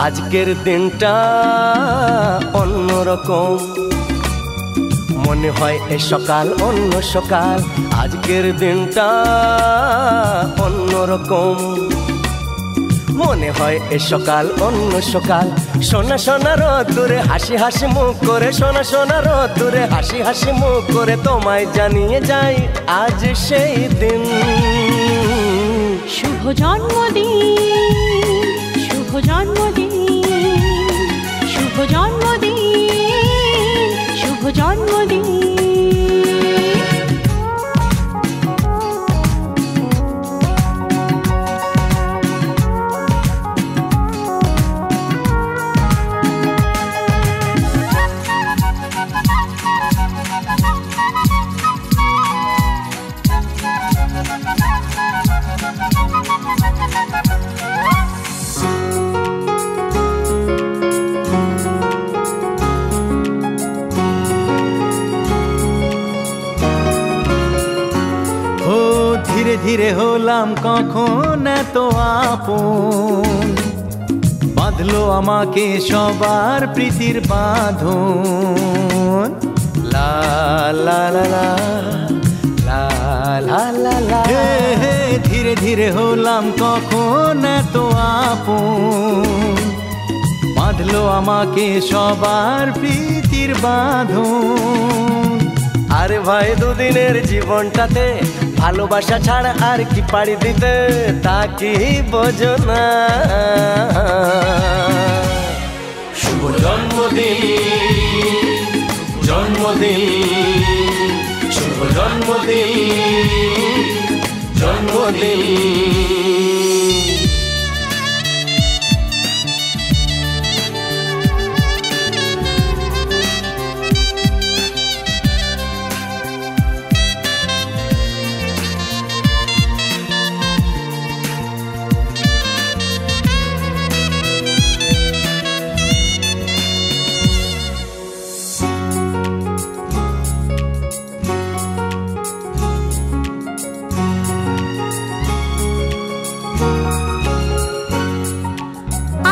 আজকের দিনটা অন্যরকম, মনে হয় এ সকাল অন্য সকাল। আজকের দিনটা অন্যরকম, মনে হয় এ সকাল অন্য সকাল। সোনা সোনা রোদ্দুরে হাসি হাসি মুখ করে, সোনা সোনা রোদ্দুরে হাসি হাসি মুখ করে তোমায় জানিয়ে যাই আজ সেই দিন। শুভ জন্মদিন, শুভ জন্মদিন, শুভ জন্মদিন, শুভ জন্মদিন। ধীরে ধীরে হলাম কখন এত আপন, বাঁধলো আমাকে সবার প্রীতির বাঁধন। লা লা লা লা লা লা লা লা। ধীরে ধীরে হলাম কখন এত আপন, বাঁধলো আমাকে সবার প্রীতির বাঁধন। আরে ভাই দুদিনের জীবনটাতে ভালোবাসা ছাড়া আর কি পাড়ি দিতে, তা কি বোঝো না? শুভ জন্মদিন, জন্মদিন, শুভ জন্মদিন, জন্মদিন।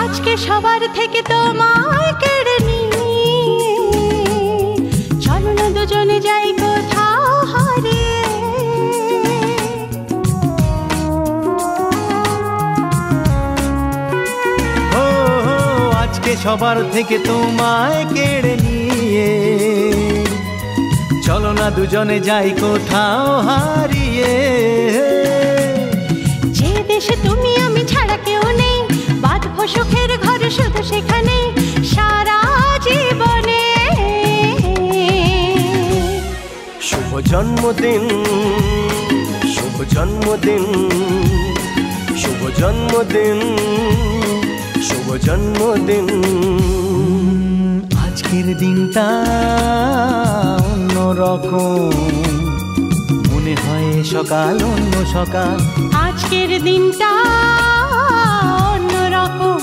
আজকে সবার থেকে তোমায় কেড়ে নিয়ে চলো না দুজনে যাই কোথাও হারিয়ে। আজকে সবার থেকে তোমায় কেড়ে নিয়ে চলো না দুজনে যাই কোথাও হারিয়ে। যে দেশে তুমি আমি ছাড়া কেউ নেই, বাঁধবো সুখের ঘর শুধু সেখানে সারা জীবনে। শুভ জন্মদিন, শুভ জন্মদিন, শুভ জন্মদিন, শুভ জন্মদিন। আজকের দিনটা অন্যরকম, মনে হয় সকাল অন্য সকাল। আজকের দিনটা অন্যরকম,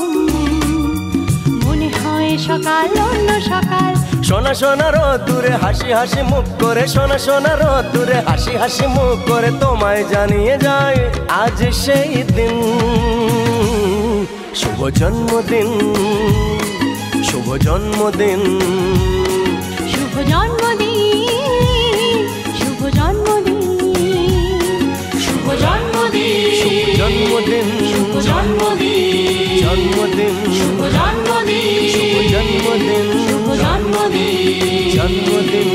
মনে হয় সকাল অন্য সকাল। সোনা সোনা রোদ্দুরে হাসি হাসি মুখ করে, সোনা সোনা রোদ্দুরে হাসি হাসি মুখ করে তোমায় জানিয়ে যায় আজ সেই দিন। শুভ জন্মদিন, শুভ জন্মদিন, শুভ জন্মদিন, শুভ জন্মদিন, শুভ জন্মদিন, শুভ জন্মদিন, শুভ জন্মদিন, জন্মদিন, শুভ জন্মদিন, শুভ জন্মদিন, শুভ জন্মদিন, জন্মদিন।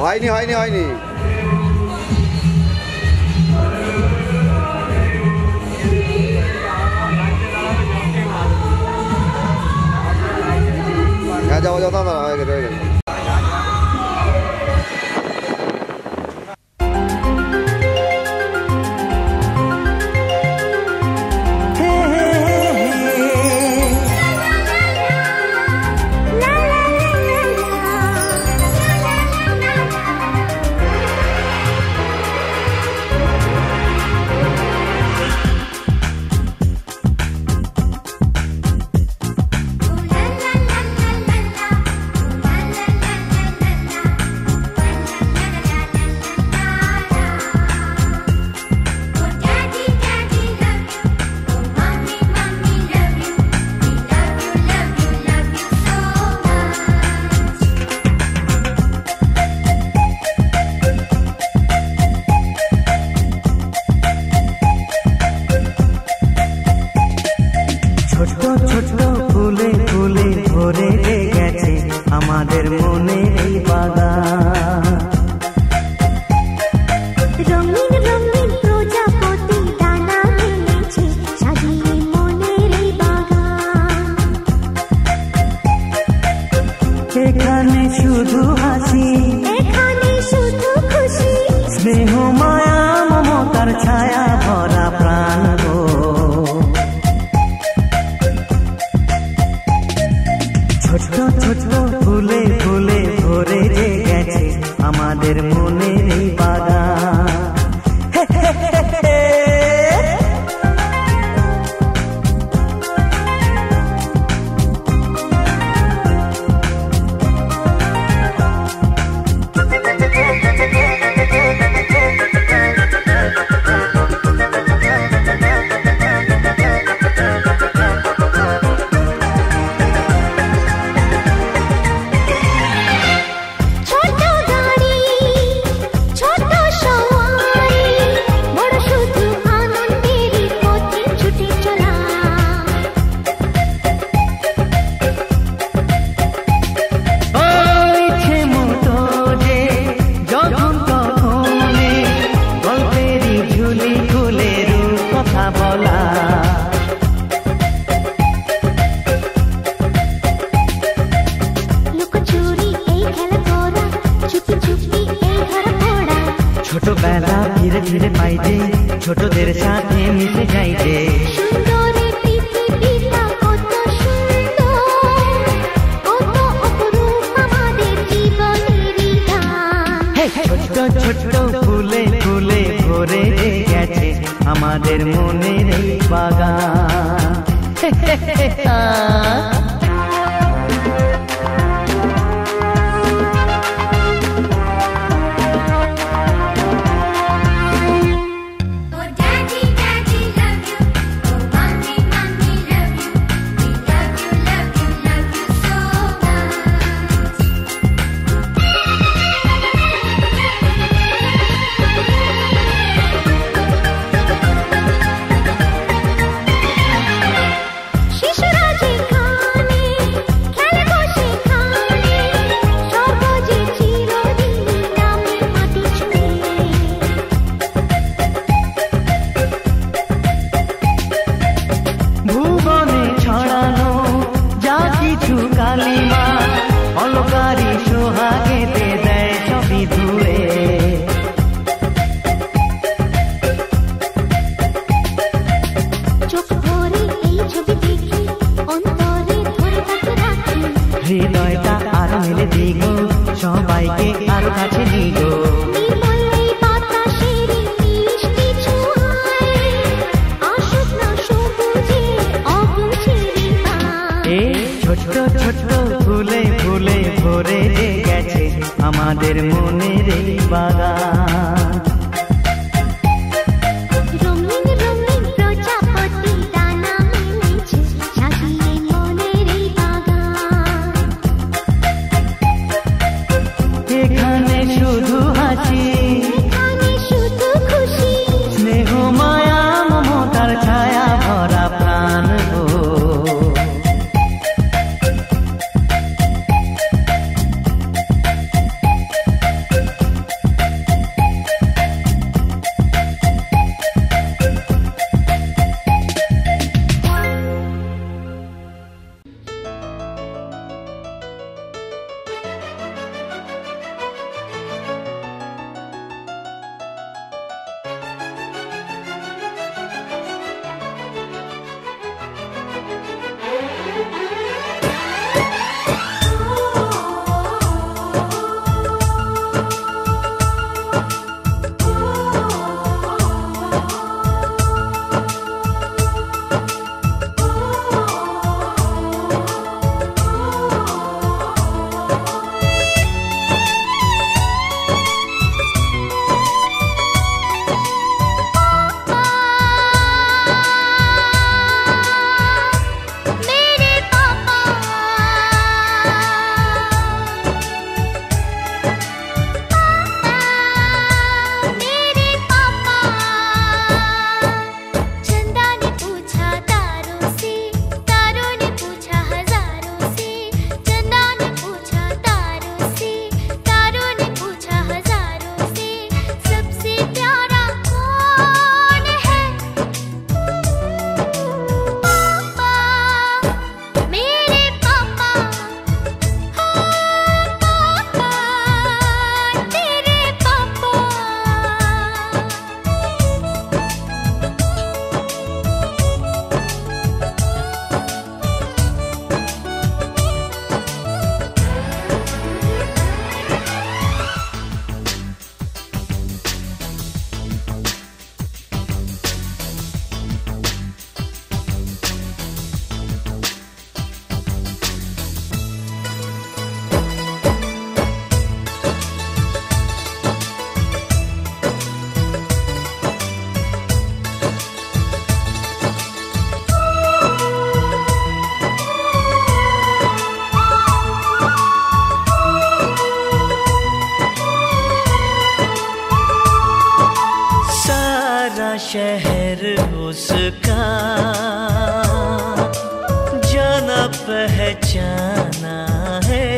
হয়নি হয়নি হয়নি হ্যাঁ যাবো যাবো দাদা হয়ে গেছে হয়ে গেছে ছোটবেলা ধীরে ধীরে পাই যে, ছোটদের সাথে মিশে যাই যে। সুন্দরী পৃথিবীটা কত সুন্দর, কত অপরূপ আমাদের জীবনেরই গান। ছোট্ট ছোট্ট ফুলে ফুলে ভরে গেছে আমাদের মনের এই বাগান। হৃদয়টা আরো মেলে দিগো, সবাইকে আরো কাছে নিগো। ছোট্ট ছোট্ট ফুলে ফুলে ভরে গেছে আমাদের মনের এই বাগান। এখানে শুধু হাসি, শুধু খুশি, স্নেহ মায়া মমতার ছায়া ভরা প্রাণ গো। शहर उसका जाना पहचाना है,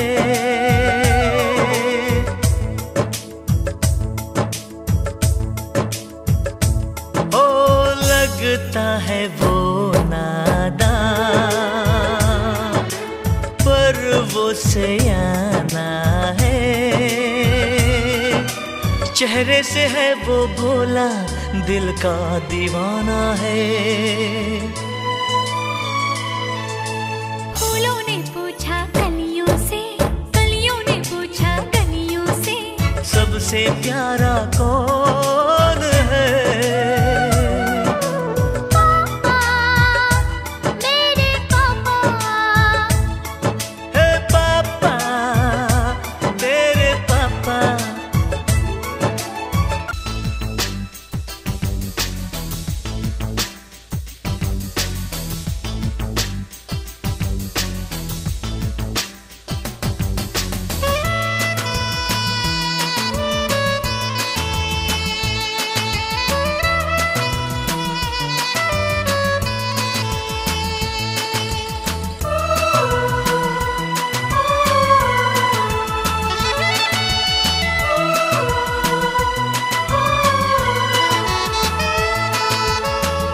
ओ लगता है वो नादान पर वो सयाना है। चेहरे से है वो भोला, दिल का दीवाना है। फूलों ने पूछा कलियों से, कलियों ने पूछा गलियों से, सबसे प्यारा कौन है? पापा, मेरे पापा। हे पापा, तेरे पापा।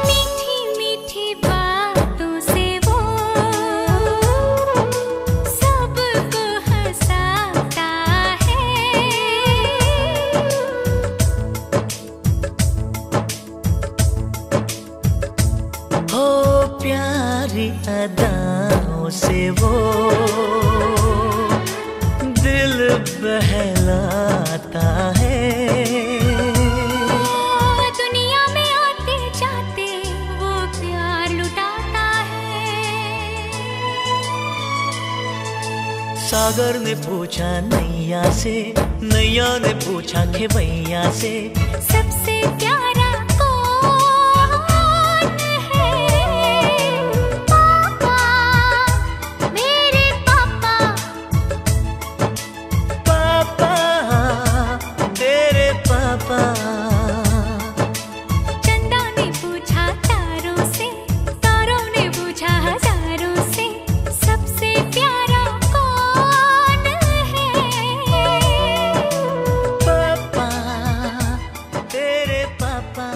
मीठी मीठी बातों से वो सबको हंसाता है। हो प्यारी अदाओं से वो दिल बहलाता है। दुनिया में आते जाते वो प्यार लुटाता है। सागर ने पूछा नैया से, नैया ने पूछा खेवैया से, सबसे प्यारा कौन है? पापा, मेरे पापा। पापा, तेरे पापा। चंदा ने पूछा तारों से, तारों ने पूछा हजारों से, सबसे प्यारा कौन है? पापा, तेरे पापा।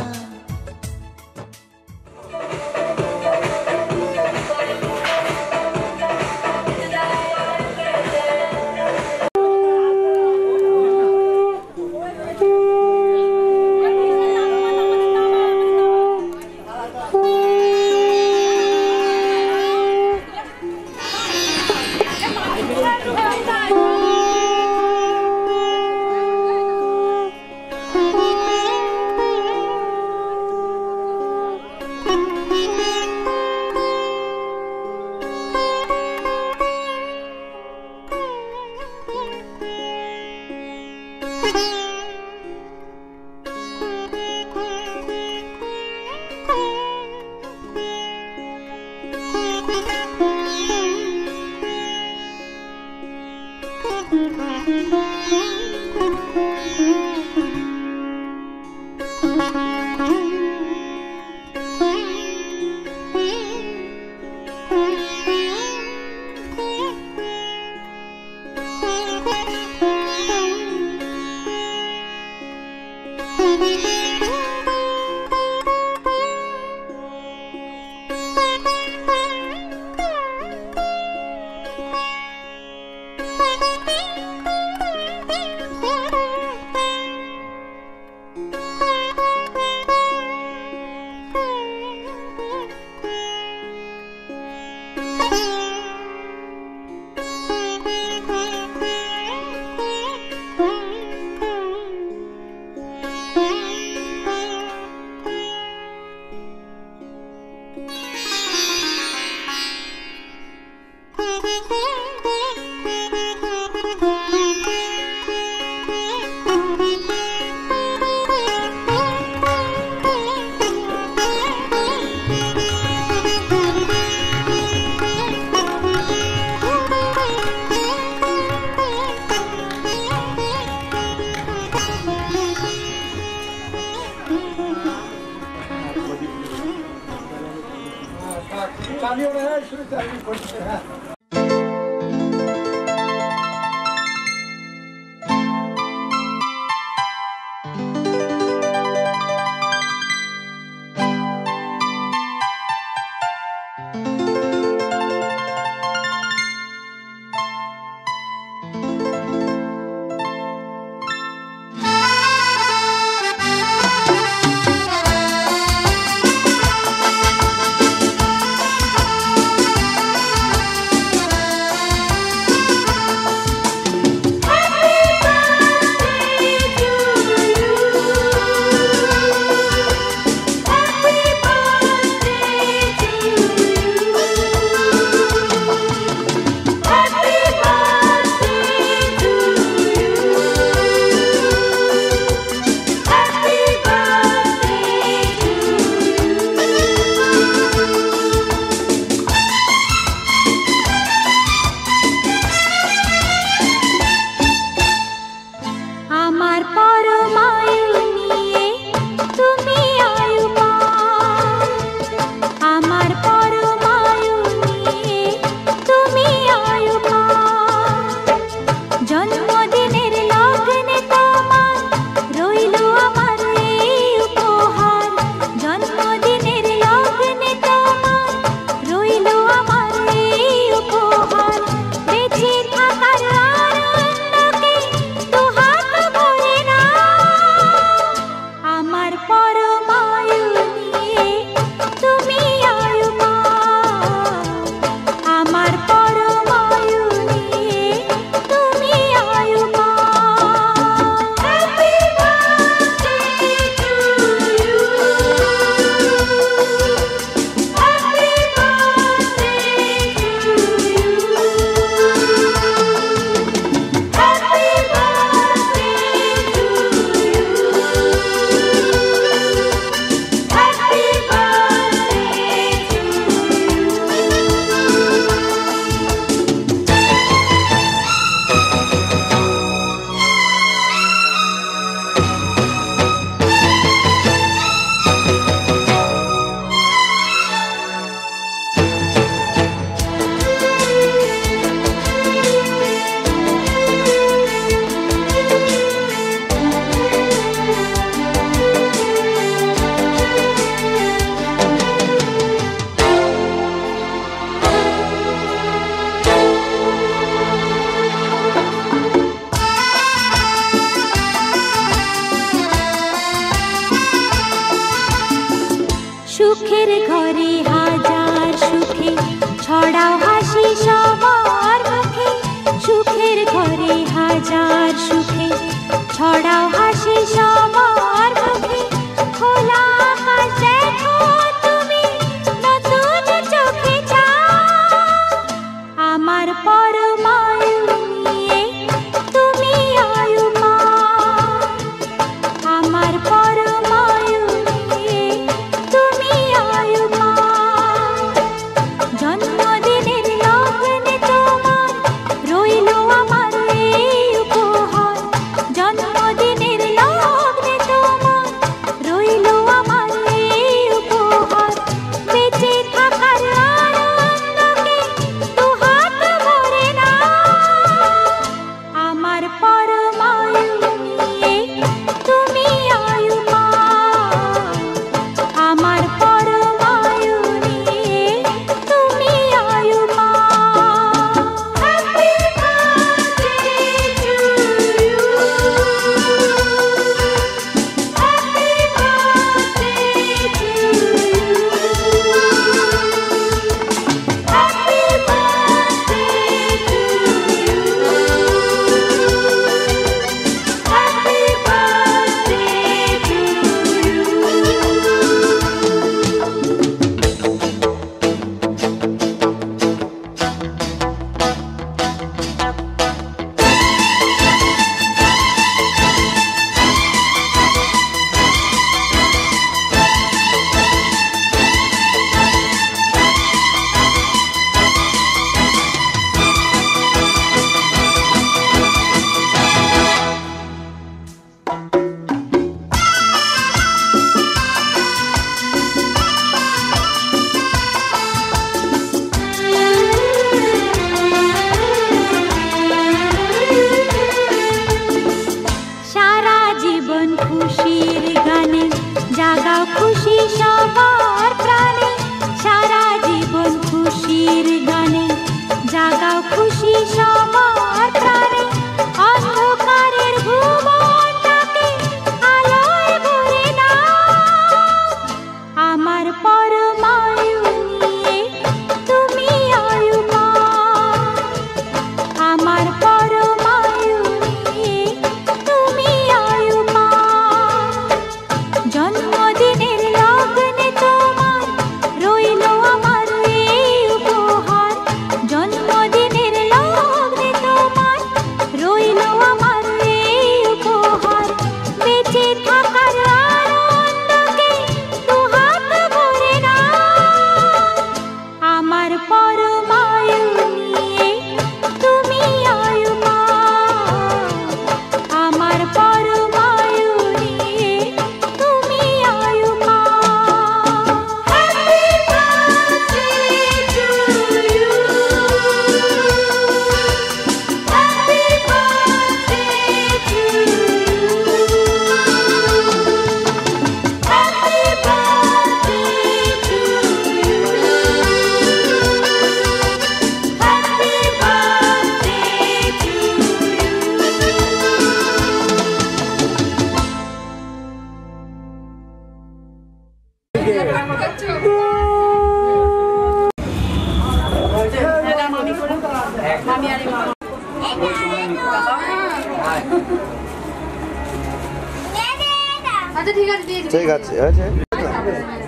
আচ্ছা ঠিক আছে দিয়ে ঠিক আছে হয়েছে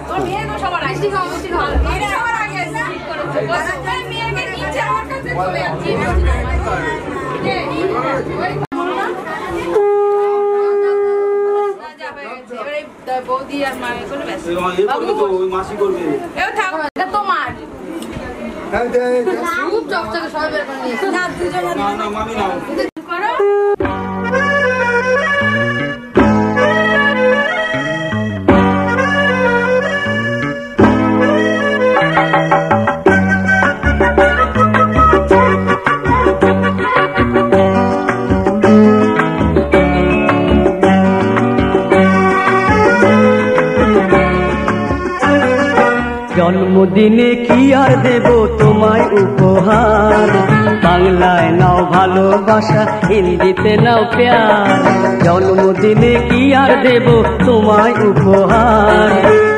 তোর মেয়ে তো সবার আইসি খাওয়া উচিত ভালো মেয়ে সবার আগে আছে মেয়েকে নিচে আমার কাছে চলে যাচ্ছে বৌদি আর মা কোনো ব্যস্ত মাসি করবে এও থাক এটা তোমার খুব চকচকে সবাই বের করে নিয়েছে না দুজন না মামি নাও করো জন্মদিনে কি আর দেব তোমায় উপহার, বাংলায় নাও ভালোবাসা, হিন্দিতে নাও প্যার। জন্মদিনে কি আর দেব তোমায় উপহার,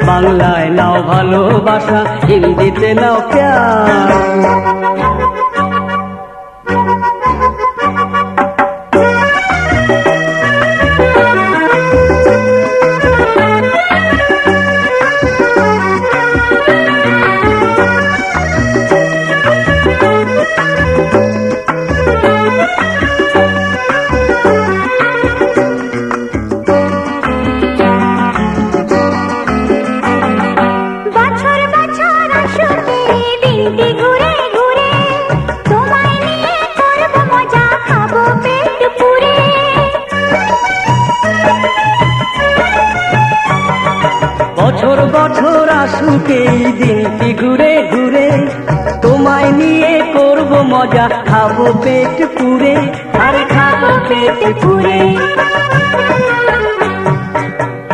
বাংলায় নাও ভালোবাসা, হিন্দিতে নাও প্যার। বছর বছর আসুক এই দিনটি ঘুরে ঘুরে, তোমায় নিয়ে করব মজা, খাবো পেট পুরে, আরে খাবো পেট পুরে।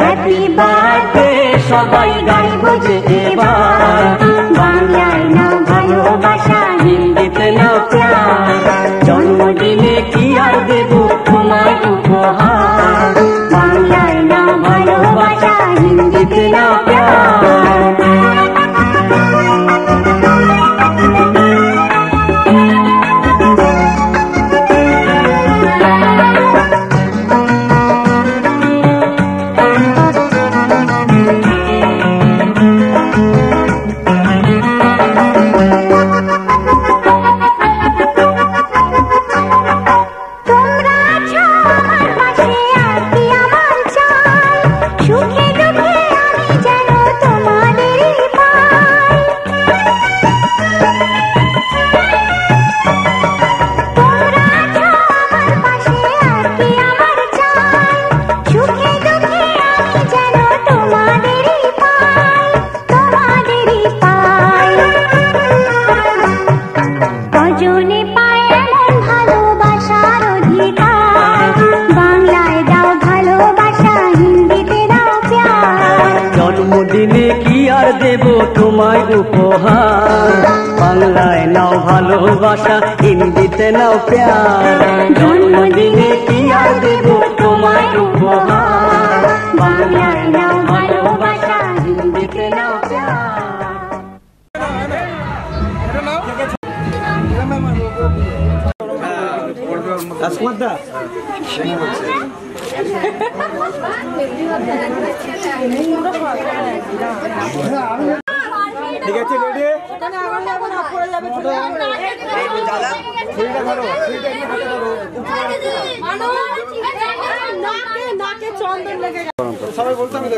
হ্যাপি বার্থডে সবাই গাইব যে এবার, বাংলায় নাও ভালোবাসা, হিন্দিতে নাও প্যার। জন্মদিনে কি আর দেব তোমায় উপহার, বাংলায় নাও ভালোবাসা, হিন্দিতে নাও প্যার। জন্মদিনে কি আর দেব তোমায় উপহার, বাংলায় নাও ভালোবাসা, হিন্দিতে নাও প্যার। জন্মদিনে কি আর দেব তোমায় উপহার, বাংলায় নাও ভালোবাসা, হিন্দিতে নাও প্যার। ঠিক আছে রেডি সবাই বলতে হবে।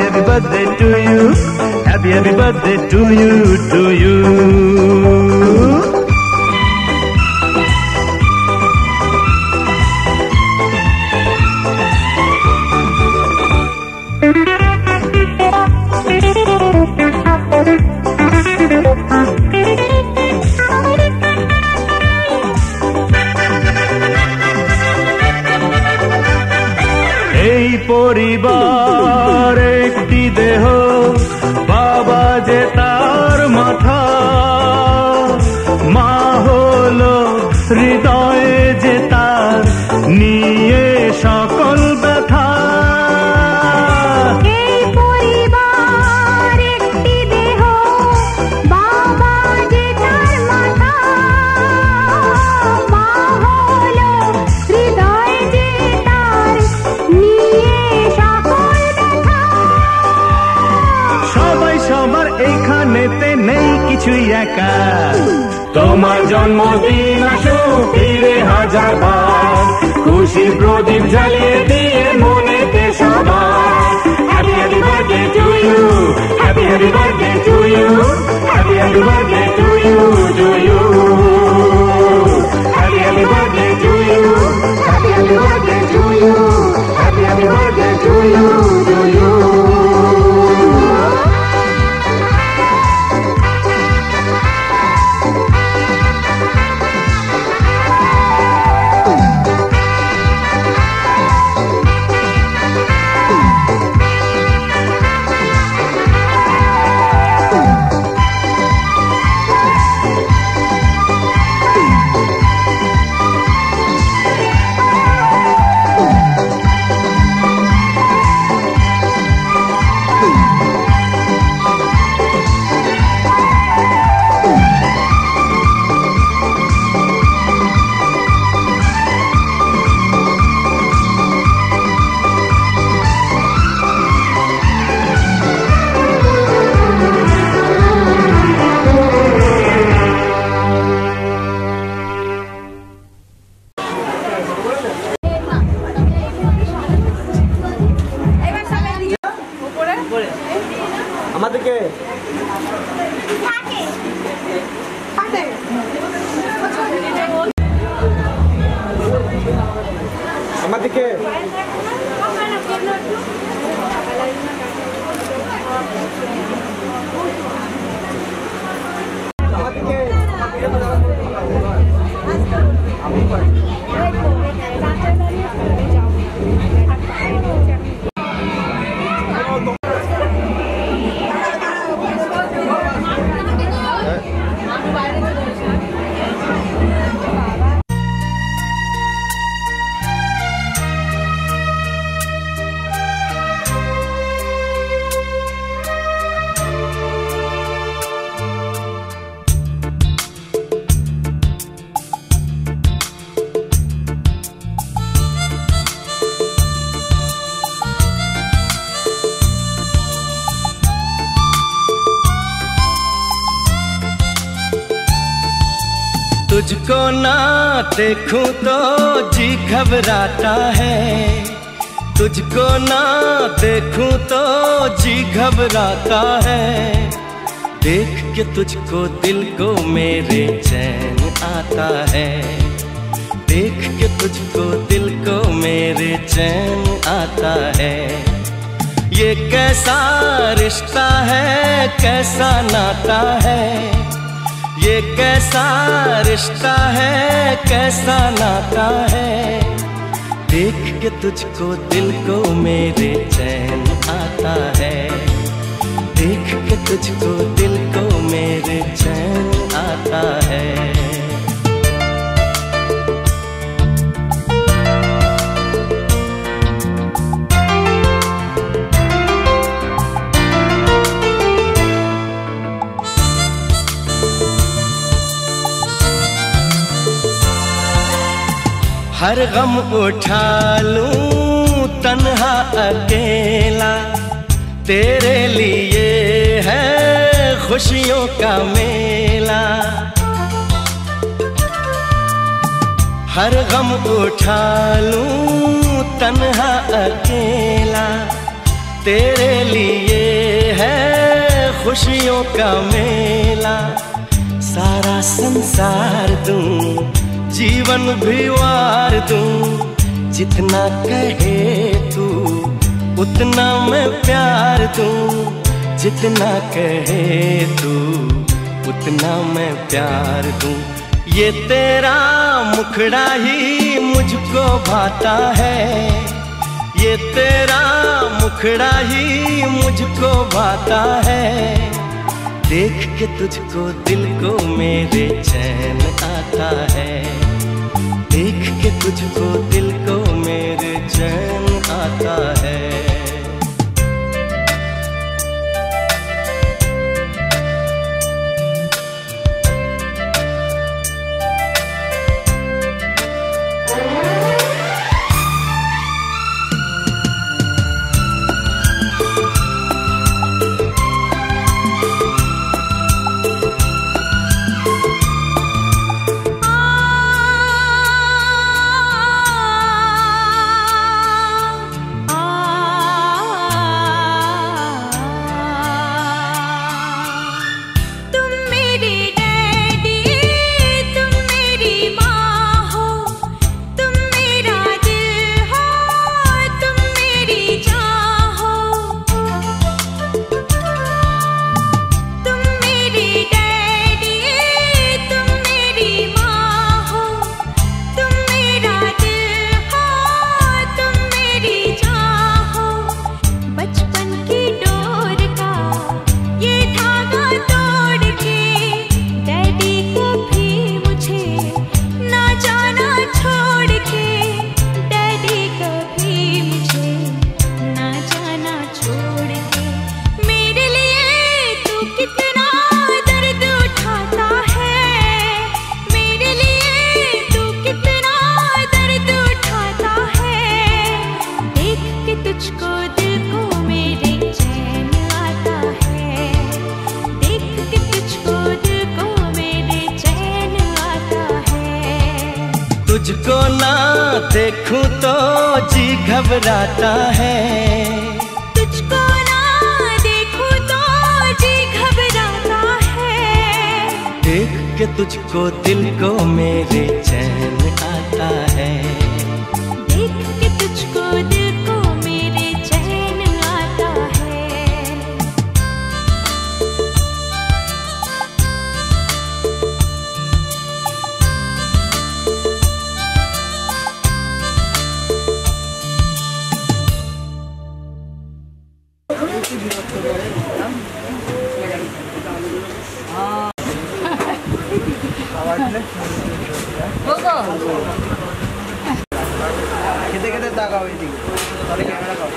happy birthday to you, happy birthday to you, to you. এই পরিবার একটি দেহ, বাবা যে তার মাথা, মা হলো হৃদয়ে যে তার, নিয়ে সকল ব্যথা। এই পরিবার একটি দেহ, বাবা যে তার মাথা, মা হলো হৃদয় যে তার, নিয়ে সকল ব্যথা। সবাই সবার এইখানেতে নেই কিছুই একা, তোমার জন্মদিন আসুক ফিরে হাজার বার, খুশি প্রদীপ জ্বালিয়ে দিয়ে মনেতে সবার। Happy happy birthday to you, happy happy birthday to you, happy happy birthday to you, to you. Happy happy birthday to you, happy happy birthday to you, happy happy birthday to you, to you. আমাদেরকে আমাদেরকে तुझको ना देखूं तो जी घबराता है, तुझको ना देखूं तो जी घबराता है, देख के तुझको दिल को मेरे चैन आता है, देख के तुझको दिल को मेरे चैन आता है। ये कैसा रिश्ता है, कैसा नाता है, ये कैसा रिश्ता है, कैसा नाता है, देख के तुझको दिल को मेरे चैन आता है, देख के तुझको दिल को मेरे चैन आता है। हर गम उठा लूं तन्हा अकेला, तेरे लिए है खुशियों का मेला। हर गम उठा लूं तन्हा अकेला, तेरे लिए है खुशियों का मेला, सारा संसार दूं, जीवन भी वार दूं, जितना कहे तू उतना मैं प्यार दूं, जितना कहे तू उतना मैं प्यार दूं। ये तेरा मुखड़ा ही मुझको भाता है, ये तेरा मुखड़ा ही मुझको भाता है, देख के तुझको दिल को मेरे चैन आता है, देख के तुझको दिल को मेरे चैन आता है। तुझको ना देखूं तो जी घबराता है, तुझको ना देखूं तो जी घबराता है, देख के तुझको दिल को मेरे चैन आता है, देख के तुझको दिल को मेरे चैन आता है। খেতে খেতে তাকাও এদিকে, তাহলে ক্যামেরা খাও।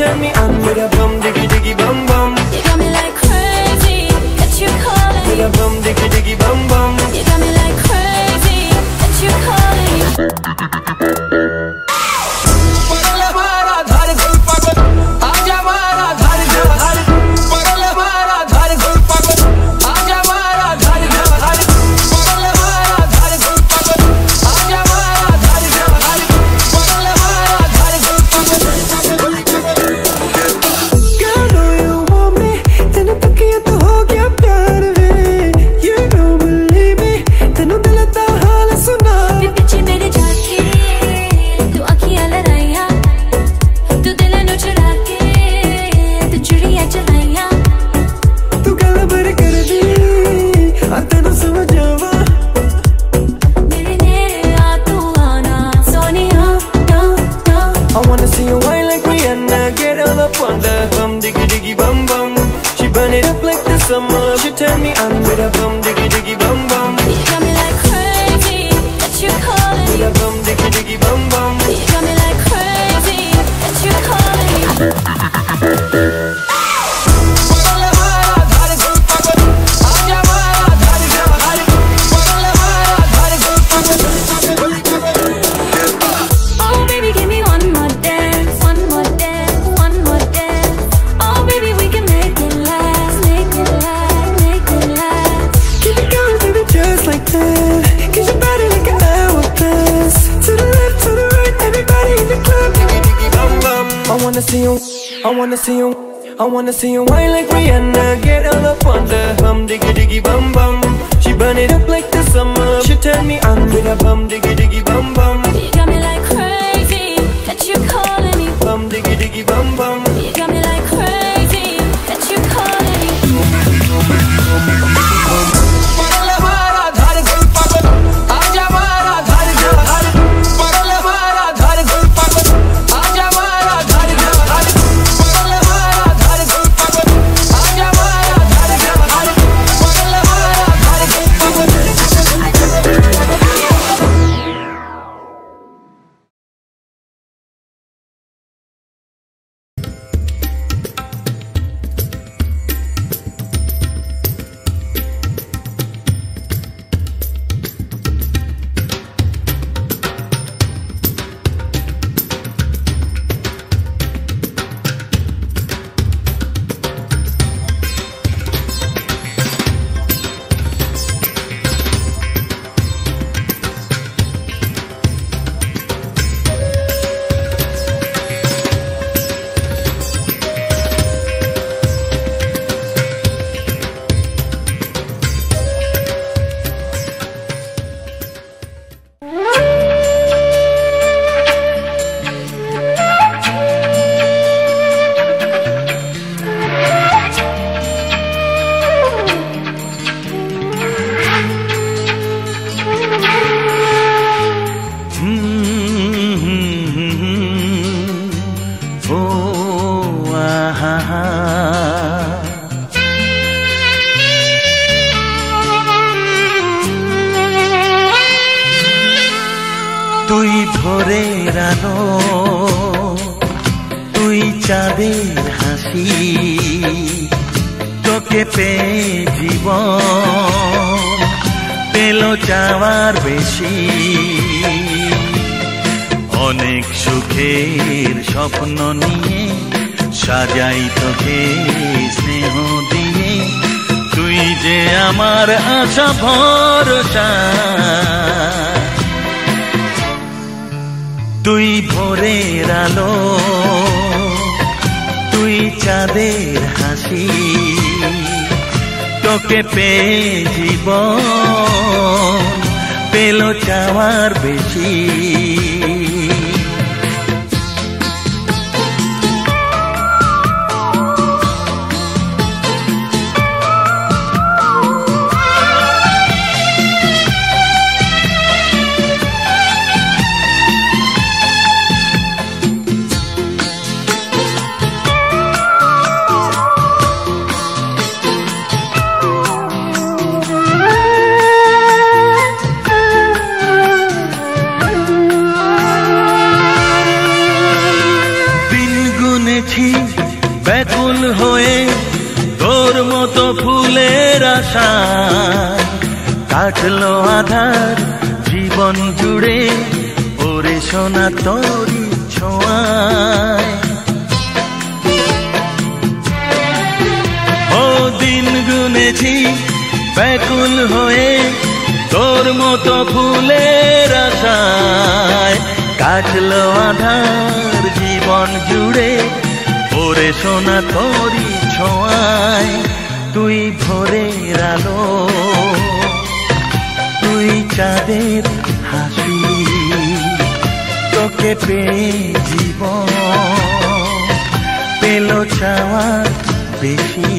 turn me on with a bum diggy diggy bum bum. You got me like crazy, that you calling with a bum diggy diggy bum bum. You got me like crazy, that you calling I wanna see you whine like Rihanna, get all up on the bum diggy diggy bum bum. She burn it up like the summer. She turn me on with a bum diggy diggy bum bum. You got me like crazy, that you calling me bum diggy diggy bum bum. You got me like crazy, that you calling me তুই ভোরের আলো, তুই চাঁদের হাসি, তোকে পেয়ে জীবন পেল চাওয়ার বেশি। তোর মতো ফুলের আশায় কাটলো আধার জীবন জুড়ে ওরে সোনা তোরি ছোঁয়ায়। ও দিন গুনেছি ব্যাকুল হয়ে তোর মতো ফুলের আশায় কাটলো আধার জীবন জুড়ে ওরে সোনা তোরি ছোঁয়ায়। তুই ভোরের আলো, তুই চাঁদের হাসি, তোকে পেয়ে জীবন পেল চাওয়ার বেশি।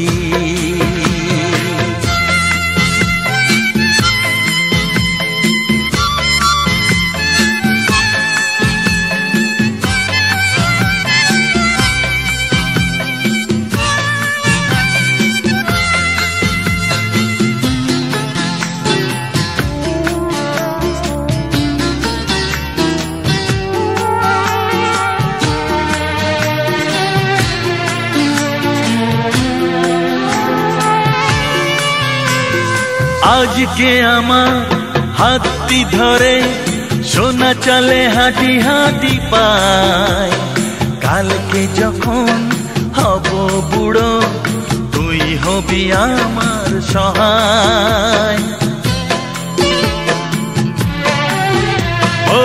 আজকে আমার হাতটি ধরে সোনা চলে হাঁটি হাঁটি পায়, কালকে যখন হব বুড়ো তুই হবি আমার সহায়। ও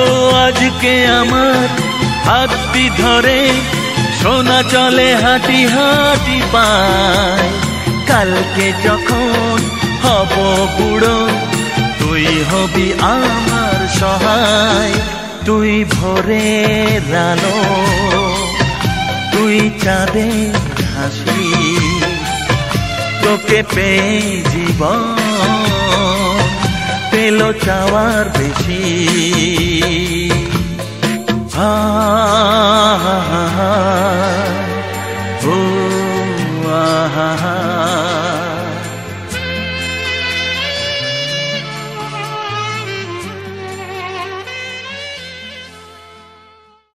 আজকে আমার হাতটি ধরে সোনা চলে হাঁটি হাঁটি পায়, কালকে যখন হব বুড়ো তুই হবি আমার সহায়। তুই ভোরের আলো, তুই চাঁদের হাসি, তোকে পেয়ে জীবন পেল চাওয়ার বেশি। হা হা হা।